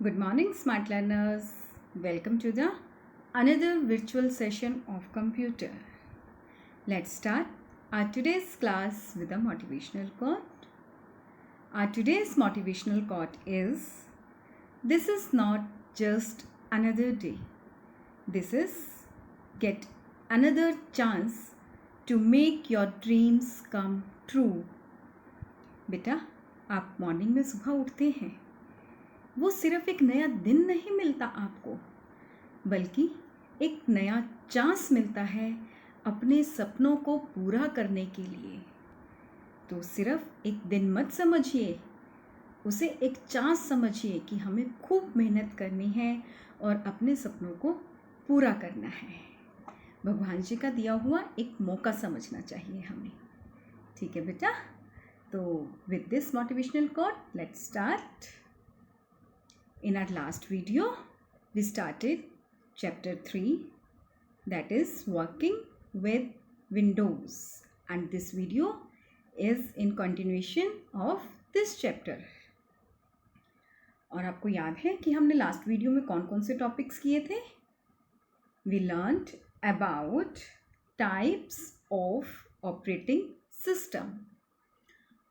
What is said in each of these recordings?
Good morning, smart learners. Welcome to the another virtual session of computer. Let's start our today's class with a motivational quote. Our today's motivational quote is, "This is not just another day. This is get another chance to make your dreams come true." बेटा, आप morning में सुबह उठते हैं, वो सिर्फ एक नया दिन नहीं मिलता आपको, बल्कि एक नया चांस मिलता है अपने सपनों को पूरा करने के लिए। तो सिर्फ एक दिन मत समझिए, उसे एक चांस समझिए कि हमें खूब मेहनत करनी है और अपने सपनों को पूरा करना है। भगवान जी का दिया हुआ एक मौका समझना चाहिए हमें। ठीक है बेटा, तो with this motivational quote let's start. In our last video, we started chapter 3, that is working with Windows, and this video is in continuation of this chapter. और आपको याद है कि हमने लास्ट वीडियो में कौन कौन से टॉपिक्स किए थे? We learned about types of operating system.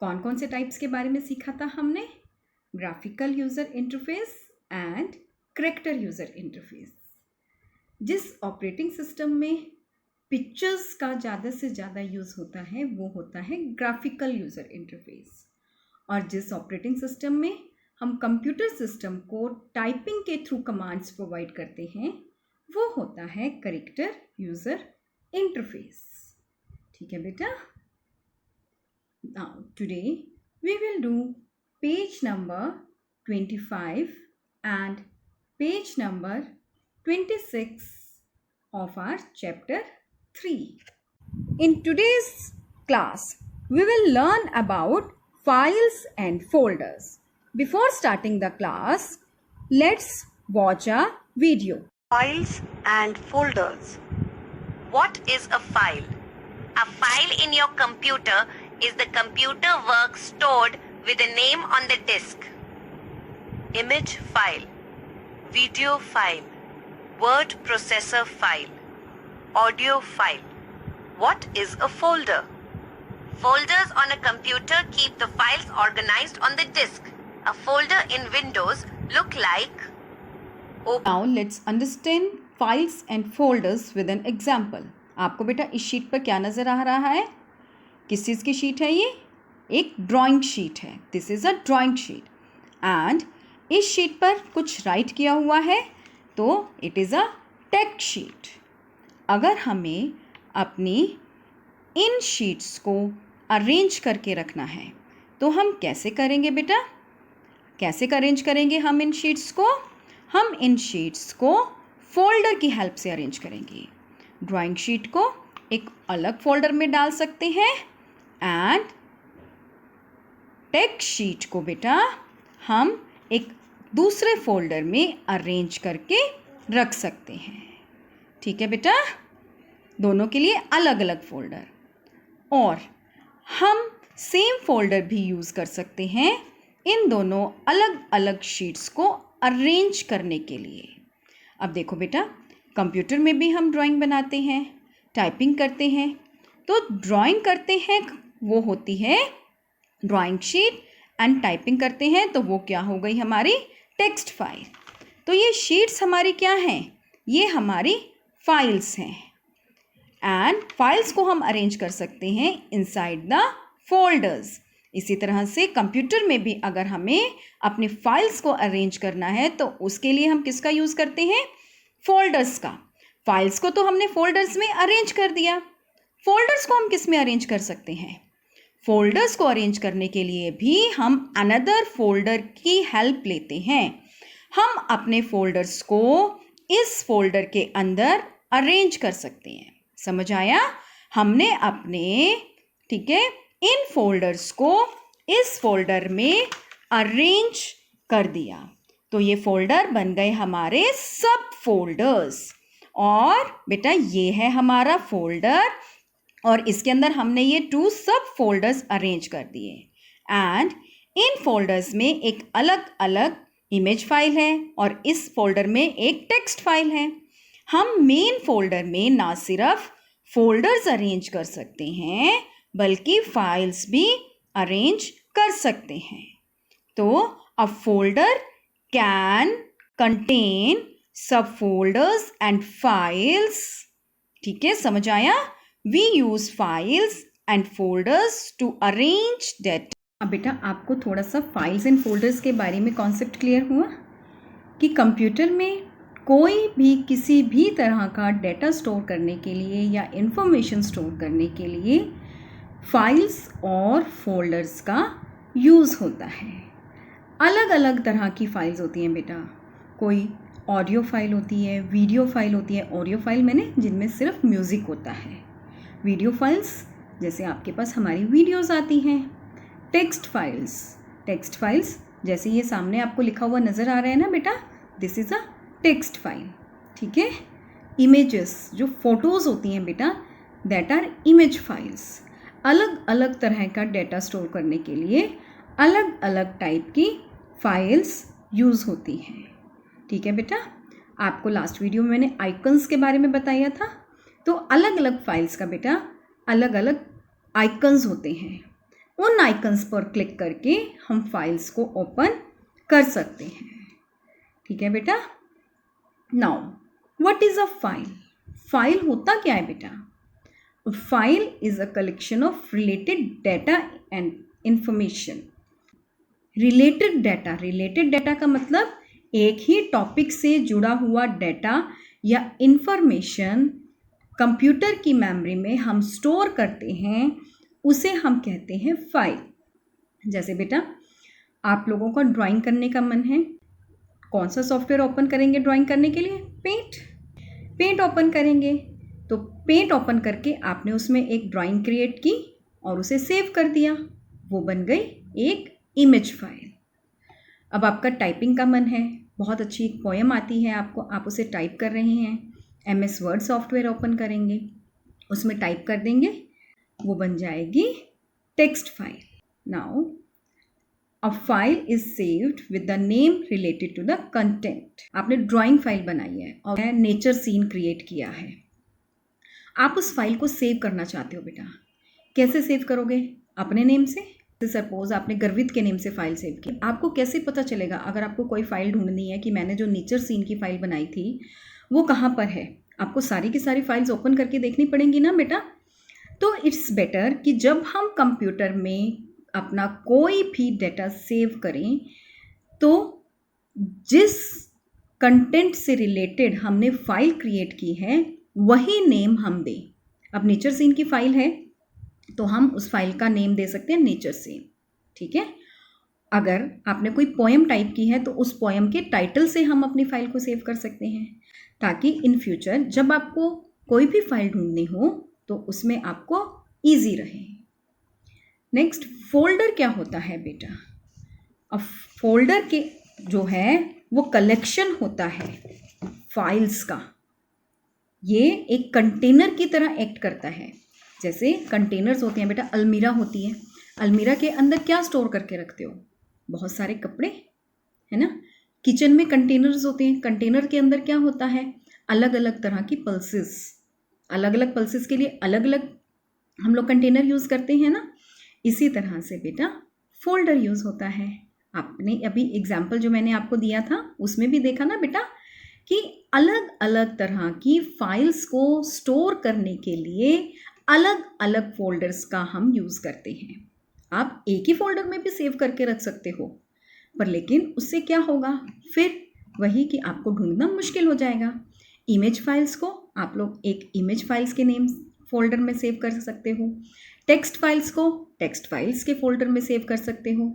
कौन कौन से टाइप्स के बारे में सीखा था हमने? Graphical user interface and character user interface. जिस ऑपरेटिंग सिस्टम में पिक्चर्स का ज़्यादा से ज़्यादा यूज़ होता है वो होता है ग्राफिकल यूज़र इंटरफेस, और जिस ऑपरेटिंग सिस्टम में हम कंप्यूटर सिस्टम को टाइपिंग के थ्रू कमांड्स प्रोवाइड करते हैं वो होता है करैक्टर यूज़र इंटरफेस। ठीक है बेटा, now today we will do page number 25 and page number 26 of our chapter 3. In today's class, we will learn about files and folders. Before starting the class, let's watch a video. Files and folders. What is a file? A file in your computer is the computer work stored with a name on the disk. Image file, video file, word processor file, audio file. What is a folder? Folders on a computer keep the files organized on the disk. A folder in Windows look like. Now let's understand files and folders with an example. आपको बेटा इस sheet पर क्या नज़र आ रहा है? किस चीज़ की शीट है ये? एक ड्राइंग शीट है। This is a drawing sheet and इस शीट पर कुछ राइट किया हुआ है तो it is a text sheet. अगर हमें अपनी इन शीट्स को अरेंज करके रखना है तो हम कैसे करेंगे बेटा? कैसे अरेंज करेंगे हम इन शीट्स को? हम इन शीट्स को फोल्डर की हेल्प से अरेंज करेंगे। ड्राइंग शीट को एक अलग फोल्डर में डाल सकते हैं एंड टेक्स्ट शीट को बेटा हम एक दूसरे फोल्डर में अरेंज करके रख सकते हैं। ठीक है बेटा, दोनों के लिए अलग अलग फोल्डर। और हम सेम फोल्डर भी यूज़ कर सकते हैं इन दोनों अलग अलग शीट्स को अरेंज करने के लिए। अब देखो बेटा, कंप्यूटर में भी हम ड्राइंग बनाते हैं, टाइपिंग करते हैं। तो ड्राइंग करते हैं वो होती है ड्राइंग शीट एंड टाइपिंग करते हैं तो वो क्या हो गई हमारी टेक्स्ट फाइल। तो ये शीट्स हमारी क्या हैं? ये हमारी फाइल्स हैं एंड फाइल्स को हम अरेंज कर सकते हैं इनसाइड द फोल्डर्स। इसी तरह से कंप्यूटर में भी अगर हमें अपनी फाइल्स को अरेंज करना है तो उसके लिए हम किसका यूज़ करते हैं? फोल्डर्स का। फाइल्स को तो हमने फोल्डर्स में अरेंज कर दिया, फोल्डर्स को हम किस में अरेंज कर सकते हैं? फोल्डर्स को अरेंज करने के लिए भी हम अनदर फोल्डर की हेल्प लेते हैं। हम अपने फोल्डर्स को इस फोल्डर के अंदर अरेंज कर सकते हैं। समझ आया? हमने अपने ठीक है इन फोल्डर्स को इस फोल्डर में अरेंज कर दिया तो ये फोल्डर बन गए हमारे सब फोल्डर्स। और बेटा ये है हमारा फोल्डर और इसके अंदर हमने ये 2 सब फोल्डर्स अरेंज कर दिए एंड इन फोल्डर्स में एक अलग अलग इमेज फाइल है और इस फोल्डर में एक टेक्स्ट फाइल है। हम मेन फोल्डर में ना सिर्फ फोल्डर्स अरेंज कर सकते हैं बल्कि फाइल्स भी अरेंज कर सकते हैं। तो a folder can contain subfolders and files. ठीक है, समझ आया? We use files and folders to arrange data. अब बेटा आपको थोड़ा सा फाइल्स एंड फोल्डर्स के बारे में कॉन्सेप्ट क्लियर हुआ कि कंप्यूटर में कोई भी किसी भी तरह का डेटा स्टोर करने के लिए या इंफॉर्मेशन स्टोर करने के लिए फाइल्स और फोल्डर्स का यूज़ होता है। अलग अलग तरह की फाइल्स होती हैं बेटा। कोई ऑडियो फाइल होती है, वीडियो फाइल होती है। ऑडियो फाइल मैंने जिनमें सिर्फ म्यूज़िक होता है। वीडियो फाइल्स जैसे आपके पास हमारी वीडियोज़ आती हैं। टेक्स्ट फाइल्स जैसे ये सामने आपको लिखा हुआ नज़र आ रहा है ना बेटा, this is a text file. ठीक है। इमेजेस जो फोटोज़ होती हैं बेटा, दैट आर इमेज फाइल्स। अलग अलग तरह का डेटा स्टोर करने के लिए अलग अलग टाइप की फाइल्स यूज़ होती हैं। ठीक है बेटा, आपको लास्ट वीडियो में मैंने आइकन्स के बारे में बताया था। तो अलग अलग फाइल्स का बेटा अलग अलग आइकन्स होते हैं। उन आइकन्स पर क्लिक करके हम फाइल्स को ओपन कर सकते हैं। ठीक है बेटा। Now what is a file? File होता क्या है बेटा? File is a collection of related data and information. Related data का मतलब एक ही टॉपिक से जुड़ा हुआ डाटा या इंफॉर्मेशन कंप्यूटर की मेमोरी में हम स्टोर करते हैं, उसे हम कहते हैं फाइल। जैसे बेटा आप लोगों का ड्राइंग करने का मन है, कौन सा सॉफ्टवेयर ओपन करेंगे ड्राइंग करने के लिए? पेंट ओपन करेंगे। तो पेंट ओपन करके आपने उसमें एक ड्राइंग क्रिएट की और उसे सेव कर दिया, वो बन गई एक इमेज फाइल। अब आपका टाइपिंग का मन है, बहुत अच्छी एक पोएम आती है आपको, आप उसे टाइप कर रहे हैं, MS वर्ड सॉफ्टवेयर ओपन करेंगे, उसमें टाइप कर देंगे, वो बन जाएगी text file. Now a file is saved with the name related to the content. आपने ड्राइंग फाइल बनाई है और नेचर सीन क्रिएट किया है, आप उस फाइल को सेव करना चाहते हो बेटा। कैसे सेव करोगे? अपने नेम से। सपोज आपने गर्वित के नेम से फाइल सेव की, आपको कैसे पता चलेगा अगर आपको कोई फाइल ढूंढनी है कि मैंने जो नेचर सीन की फाइल बनाई थी वो कहाँ पर है? आपको सारी की सारी फाइल्स ओपन करके देखनी पड़ेंगी ना बेटा। तो इट्स बेटर कि जब हम कंप्यूटर में अपना कोई भी डेटा सेव करें तो जिस कंटेंट से रिलेटेड हमने फाइल क्रिएट की है वही नेम हम दें। अब नेचर सीन की फाइल है तो हम उस फाइल का नेम दे सकते हैं नेचर सीन। ठीक है। अगर आपने कोई पोएम टाइप की है तो उस पोएम के टाइटल से हम अपनी फाइल को सेव कर सकते हैं, ताकि इन फ्यूचर जब आपको कोई भी फाइल ढूंढनी हो तो उसमें आपको ईजी रहे। नेक्स्ट, फोल्डर क्या होता है बेटा? अब फोल्डर के जो है वो कलेक्शन होता है फाइल्स का। ये एक कंटेनर की तरह एक्ट करता है। जैसे कंटेनर्स होते हैं बेटा, अलमीरा होती है, अलमीरा के अंदर क्या स्टोर करके रखते हो? बहुत सारे कपड़े, है ना। किचन में कंटेनर्स होते हैं, कंटेनर के अंदर क्या होता है? अलग अलग तरह की पल्सेस, अलग अलग पल्सेस के लिए अलग अलग हम लोग कंटेनर यूज़ करते हैं ना। इसी तरह से बेटा फोल्डर यूज़ होता है। आपने अभी एग्जाम्पल जो मैंने आपको दिया था उसमें भी देखा ना बेटा कि अलग अलग तरह की फाइल्स को स्टोर करने के लिए अलग अलग फोल्डर्स का हम यूज़ करते हैं। आप एक ही फोल्डर में भी सेव करके रख सकते हो, पर लेकिन उससे क्या होगा, फिर वही कि आपको ढूंढना मुश्किल हो जाएगा। इमेज फाइल्स को आप लोग एक इमेज फाइल्स के नेम फोल्डर में सेव कर सकते हो, टेक्स्ट फाइल्स को टेक्स्ट फाइल्स के फोल्डर में सेव कर सकते हो,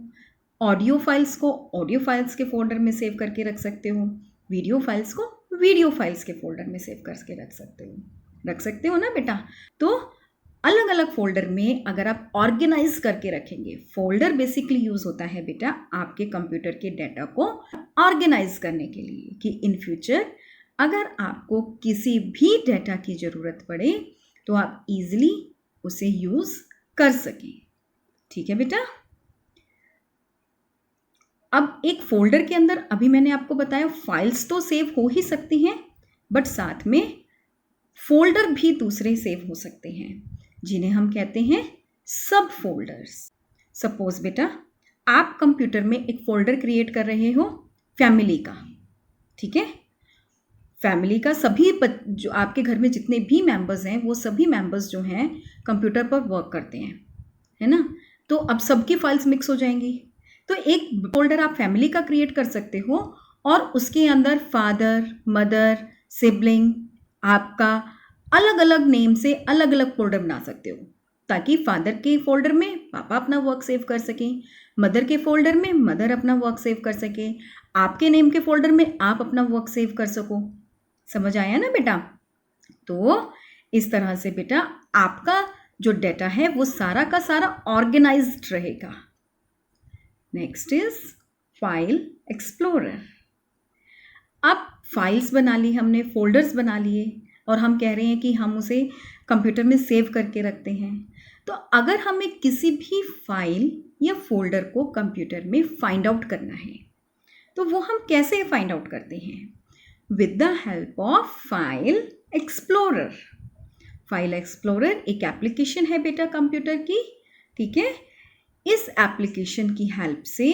ऑडियो फाइल्स को ऑडियो फाइल्स के फोल्डर में सेव करके रख सकते हो, वीडियो फाइल्स को वीडियो फाइल्स के फोल्डर में सेव करके रख सकते हो ना बेटा। तो अलग अलग फोल्डर में अगर आप ऑर्गेनाइज करके रखेंगे, फोल्डर बेसिकली यूज होता है बेटा आपके कंप्यूटर के डाटा को ऑर्गेनाइज करने के लिए, कि इन फ्यूचर अगर आपको किसी भी डाटा की ज़रूरत पड़े तो आप इजीली उसे यूज़ कर सकें। ठीक है बेटा। अब एक फोल्डर के अंदर अभी मैंने आपको बताया फाइल्स तो सेव हो ही सकती हैं, बट साथ में फोल्डर भी दूसरे सेव हो सकते हैं, जिन्हें हम कहते हैं सब फोल्डर्स। सपोज बेटा आप कंप्यूटर में एक फोल्डर क्रिएट कर रहे हो फैमिली का, ठीक है। फैमिली का सभी जो आपके घर में जितने भी मेंबर्स हैं वो सभी मेंबर्स जो हैं कंप्यूटर पर वर्क करते हैं, है ना। तो अब सबकी फाइल्स मिक्स हो जाएंगी, तो एक फोल्डर आप फैमिली का क्रिएट कर सकते हो और उसके अंदर फादर, मदर, सिबलिंग, आपका अलग अलग नेम से अलग अलग फोल्डर बना सकते हो, ताकि फादर के फोल्डर में पापा अपना वर्क सेव कर सकें, मदर के फोल्डर में मदर अपना वर्क सेव कर सके, आपके नेम के फोल्डर में आप अपना वर्क सेव कर सको। समझ आया ना बेटा? तो इस तरह से बेटा आपका जो डेटा है वो सारा का सारा ऑर्गेनाइज्ड रहेगा। Next is file explorer. अब फाइल्स बना ली हमने, फोल्डर्स बना लिए, और हम कह रहे हैं कि हम उसे कंप्यूटर में सेव करके रखते हैं। तो अगर हमें किसी भी फाइल या फोल्डर को कंप्यूटर में फाइंड आउट करना है, तो वो हम कैसे फाइंड आउट करते हैं? With the help of file explorer. File explorer एक एप्लीकेशन है बेटा कंप्यूटर की, ठीक है। इस एप्लीकेशन की हेल्प से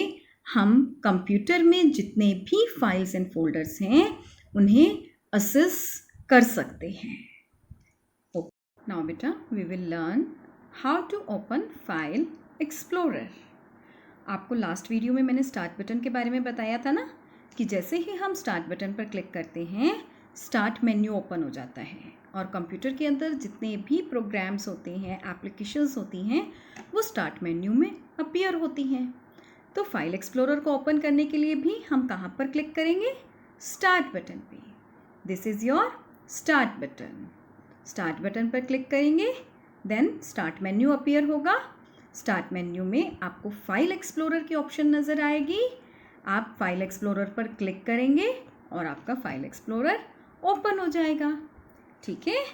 हम कंप्यूटर में जितने भी फाइल्स एंड फोल्डर्स हैं उन्हें एक्सेस कर सकते हैं। नाउ बेटा we will learn how to open file explorer. आपको लास्ट वीडियो में मैंने स्टार्ट बटन के बारे में बताया था ना, कि जैसे ही हम स्टार्ट बटन पर क्लिक करते हैं स्टार्ट मेन्यू ओपन हो जाता है, और कंप्यूटर के अंदर जितने भी प्रोग्राम्स होते हैं, एप्लीकेशंस होती हैं, वो स्टार्ट मेन्यू में अपीयर होती हैं। तो फाइल एक्सप्लोरर को ओपन करने के लिए भी हम कहाँ पर क्लिक करेंगे? स्टार्ट बटन पे। This is your start button. Start button पर क्लिक करेंगे, देन स्टार्ट मेन्यू अपीयर होगा। स्टार्ट मेन्यू में आपको फाइल एक्सप्लोरर की ऑप्शन नज़र आएगी। आप फाइल एक्सप्लोरर पर क्लिक करेंगे और आपका फाइल एक्सप्लोरर ओपन हो जाएगा, ठीक है।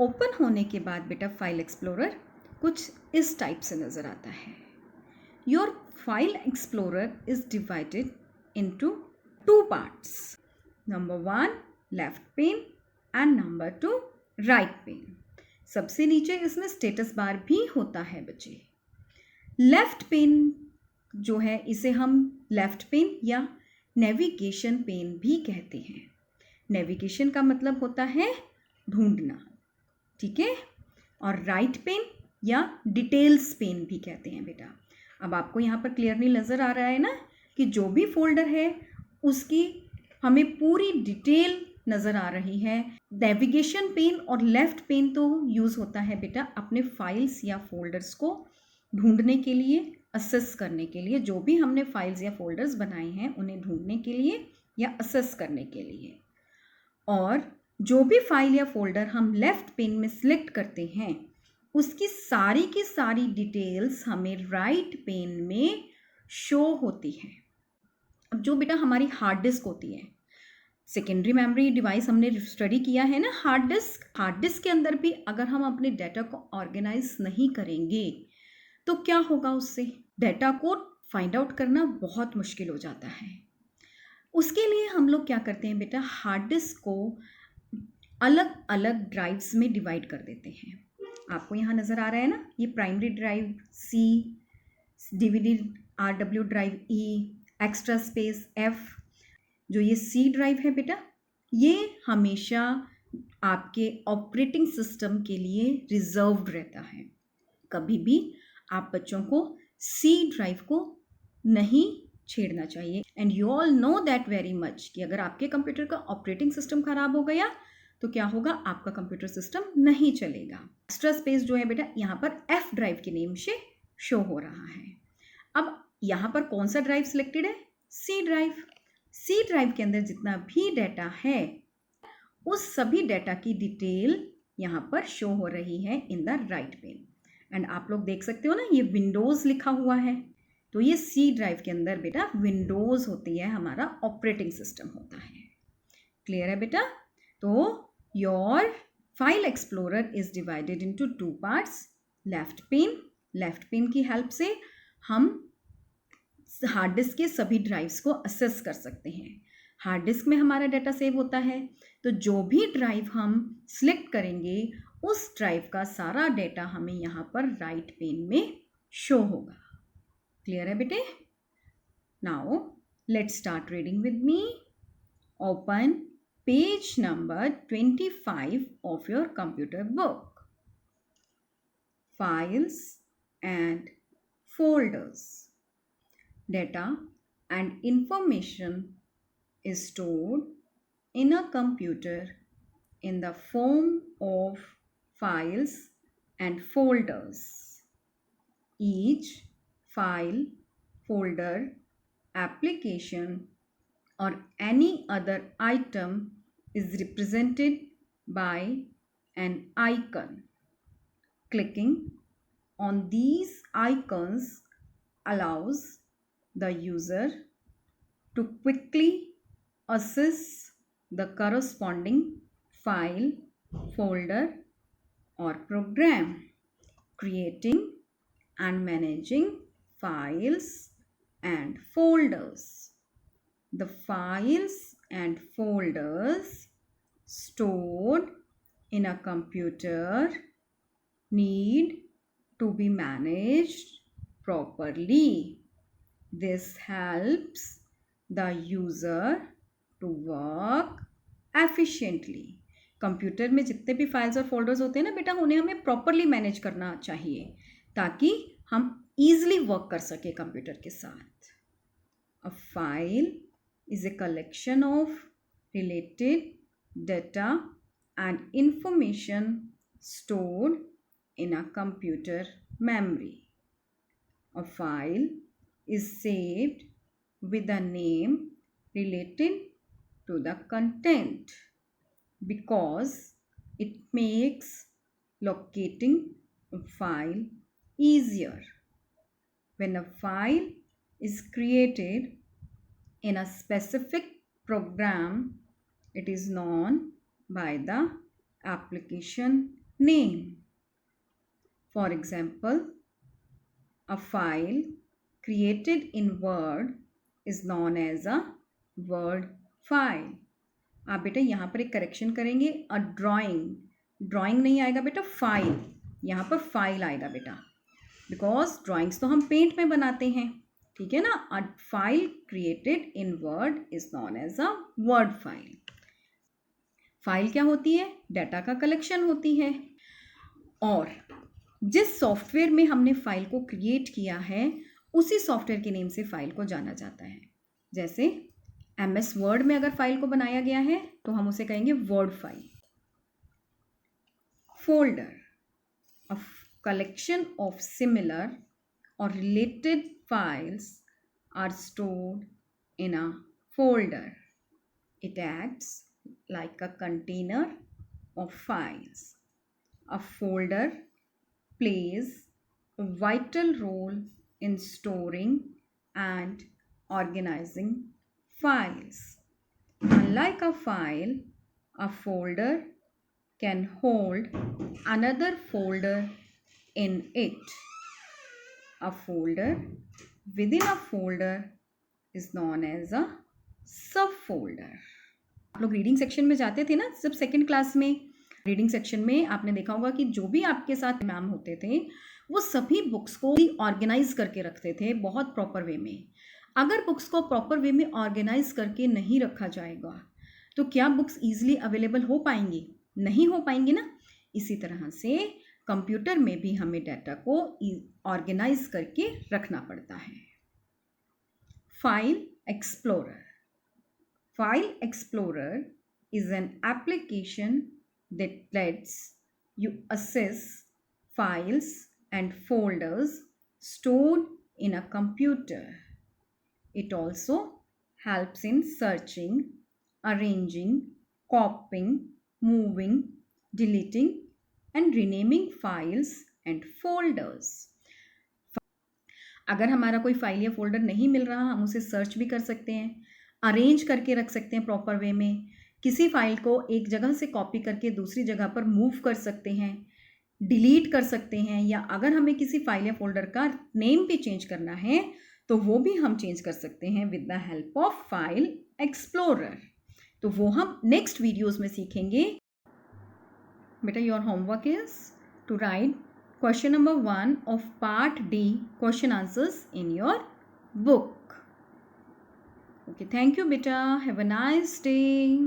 ओपन होने के बाद बेटा फाइल एक्सप्लोरर कुछ इस टाइप से नज़र आता है। Your file explorer is divided into 2 parts. Number 1 left pane and number 2 right pane. सबसे नीचे इसमें स्टेटस बार भी होता है बच्चे। लेफ्ट पेन जो है इसे हम लेफ्ट पेन या नेविगेशन पेन भी कहते हैं। नेविगेशन का मतलब होता है ढूंढना, ठीक है। और राइट पेन या डिटेल्स पेन भी कहते हैं बेटा। अब आपको यहाँ पर क्लियरली नज़र आ रहा है ना कि जो भी फोल्डर है उसकी हमें पूरी डिटेल नज़र आ रही है। नेविगेशन पेन और लेफ्ट पेन तो यूज़ होता है बेटा अपने फाइल्स या फोल्डर्स को ढूंढने के लिए, असेस करने के लिए। जो भी हमने फाइल्स या फोल्डर्स बनाए हैं उन्हें ढूंढने के लिए या असेस करने के लिए। और जो भी फाइल या फोल्डर हम लेफ्ट पेन में सिलेक्ट करते हैं उसकी सारी की सारी डिटेल्स हमें राइट पेन में शो होती है। अब जो बेटा हमारी हार्ड डिस्क होती है, सेकेंडरी मेमोरी डिवाइस हमने स्टडी किया है ना, हार्ड डिस्क के अंदर भी अगर हम अपने डाटा को ऑर्गेनाइज नहीं करेंगे तो क्या होगा? उससे डाटा को फाइंड आउट करना बहुत मुश्किल हो जाता है। उसके लिए हम लोग क्या करते हैं बेटा, हार्ड डिस्क को अलग अलग ड्राइव्स में डिवाइड कर देते हैं। आपको यहाँ नज़र आ रहा है ना, ये primary drive C, DVD RW drive E, extra space F। जो ये C ड्राइव है बेटा, ये हमेशा आपके ऑपरेटिंग सिस्टम के लिए रिजर्व्ड रहता है। कभी भी आप बच्चों को C ड्राइव को नहीं छेड़ना चाहिए। And you all know that very much कि अगर आपके कंप्यूटर का ऑपरेटिंग सिस्टम खराब हो गया तो क्या होगा? आपका कंप्यूटर सिस्टम नहीं चलेगा। एक्स्ट्रा स्पेस जो है बेटा यहाँ पर F ड्राइव के नेम से शो हो रहा है। अब यहाँ पर कौन सा ड्राइव सिलेक्टेड है? C drive. C ड्राइव के अंदर जितना भी डाटा है उस सभी डाटा की डिटेल यहाँ पर शो हो रही है in the right pane. And आप लोग देख सकते हो ना, ये विंडोज़ लिखा हुआ है, तो ये C ड्राइव के अंदर बेटा विंडोज़ होती है, हमारा ऑपरेटिंग सिस्टम होता है। क्लियर है बेटा? तो your file explorer is divided into 2 parts. Left pen की हेल्प से हम हार्ड डिस्क के सभी ड्राइव्स को असेस कर सकते हैं। हार्ड डिस्क में हमारा डाटा सेव होता है, तो जो भी ड्राइव हम सिलेक्ट करेंगे उस ड्राइव का सारा डाटा हमें यहाँ पर राइट पेन में शो होगा। क्लियर है बेटे? Now let's start reading with me. Open page number 25 of your computer book. Files and folders. Data and information is stored in a computer in the form of files and folders. Each file, folder, application, or any other item is represented by an icon. Clicking on these icons allows the user to quickly access the corresponding file, folder, or program. Creating and managing files and folders. The files and folders stored in a computer need to be managed properly. This helps the user to work efficiently. Computer में जितने भी files और folders होते हैं ना बेटा, उन्हें हमें प्रॉपरली मैनेज करना चाहिए ताकि हम ईजिली वर्क कर सके कंप्यूटर के साथ। A file is a collection of related data and information stored in a computer memory. A file is saved with a name related to the content because it makes locating a file easier. When a file is created in a specific program, it is known by the application name. For example, a file created in Word is known as a Word file. आप बेटा यहाँ पर एक correction करेंगे, अ drawing नहीं आएगा बेटा, file, यहाँ पर फाइल आएगा बेटा, बिकॉज ड्राइंग्स तो हम पेंट में बनाते हैं, ठीक है ना। A file created in Word is known as a Word file. File क्या होती है? डाटा का कलेक्शन होती है, और जिस सॉफ्टवेयर में हमने फाइल को क्रिएट किया है उसी सॉफ्टवेयर के नेम से फाइल को जाना जाता है। जैसे MS वर्ड में अगर फाइल को बनाया गया है तो हम उसे कहेंगे word file. Folder, a collection of similar or related files are stored in a folder. It acts like a container of files. A folder plays a vital role in storing and organizing files. Unlike a file, a folder can hold another folder in it. A folder within a folder is known as a subfolder. आप लोग reading section में जाते थे ना जब second class में, reading section में आपने देखा होगा कि जो भी आपके साथ मैम होते थे वो सभी बुक्स को ऑर्गेनाइज करके रखते थे बहुत प्रॉपर वे में। अगर बुक्स को प्रॉपर वे में ऑर्गेनाइज करके नहीं रखा जाएगा तो क्या बुक्स ईजिली अवेलेबल हो पाएंगी? नहीं हो पाएंगी ना। इसी तरह से कंप्यूटर में भी हमें डाटा को ऑर्गेनाइज करके रखना पड़ता है। File explorer, file explorer is an application that lets you access files and folders stored in a computer. It also helps in searching, arranging, copying, moving, deleting and renaming files and folders. अगर हमारा कोई file या folder नहीं मिल रहा, हम उसे search भी कर सकते हैं, अरेंज करके रख सकते हैं प्रॉपर वे में, किसी फाइल को एक जगह से कॉपी करके दूसरी जगह पर मूव कर सकते हैं, डिलीट कर सकते हैं, या अगर हमें किसी फाइल या फोल्डर का नेम भी चेंज करना है तो वो भी हम चेंज कर सकते हैं with the help of file explorer. तो वो हम नेक्स्ट वीडियोस में सीखेंगे। बेटा your homework is to write question number 1 of part D question answers in your book. Okay, thank you beta. Have a nice day.